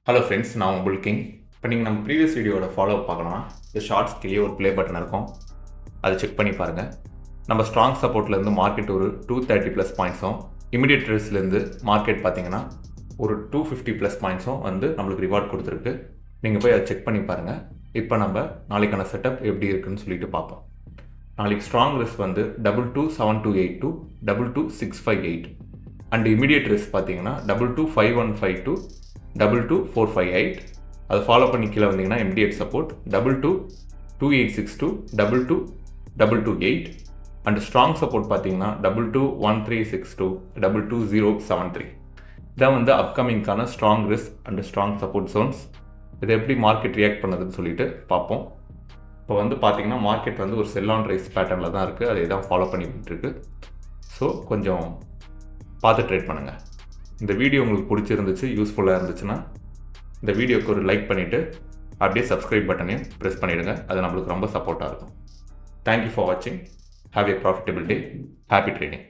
Hello friends, நான் உங்கள் king. இப்போ நீங்கள் நம்ம ப்ரீவியஸ் வீடியோட ஃபாலோ பார்க்கணும்னா இந்த ஷார்ட்ஸ் கீழே ஒரு ப்ளே பட்டன் இருக்கும், அதை செக் பண்ணி பாருங்கள். நம்ம ஸ்ட்ராங் சப்போர்ட்லேருந்து மார்க்கெட் ஒரு 230+ பாயிண்ட்ஸும், இமிடியேட் ரிஸ்க்லேருந்து மார்க்கெட் பார்த்தீங்கன்னா ஒரு 250+ பாயிண்ட்ஸும் வந்து நம்மளுக்கு ரிவார்ட் கொடுத்துருக்கு. நீங்கள் போய் அதை செக் பண்ணி பாருங்கள். இப்போ நம்ம நாளைக்கான செட்டப் எப்படி இருக்குன்னு சொல்லிட்டு பார்ப்போம். நாளைக்கு ஸ்ட்ராங் ரிஸ்க் வந்து 227282 22658 அண்ட் இமிடியேட் ரிஸ்க் பார்த்தீங்கன்னா 225152 22458. அதை ஃபாலோ பண்ணி கீழே வந்தீங்கன்னா immediate support 222862 22228 and strong support பார்த்தீங்கன்னா 221362 22073. இதான் வந்து அப்கமிங்கான strong risk and strong support zones. இதை எப்படி மார்க்கெட் ரியாக்ட் பண்ணதுன்னு சொல்லிட்டு பார்ப்போம். இப்போ வந்து பார்த்தீங்கன்னா மார்க்கெட் வந்து ஒரு செல் ஆன் ரைஸ் பேட்டர்னில் தான் இருக்குது, அதை தான் ஃபாலோ பண்ணிக்கிட்டு இருக்கு. ஸோ கொஞ்சம் பார்த்து ட்ரேட் பண்ணுங்கள். இந்த வீடியோ உங்களுக்கு பிடிச்சிருந்துச்சு, யூஸ்ஃபுல்லாக இருந்துச்சுன்னா இந்த வீடியோக்கு ஒரு லைக் பண்ணிவிட்டு அப்படியே சப்ஸ்கிரைப் பட்டனையும் ப்ரெஸ் பண்ணிவிடுங்க. அது நம்மளுக்கு ரொம்ப சப்போர்ட்டாக இருக்கும். தேங்க்யூ ஃபார் வாட்சிங். Have a profitable day. Happy trading.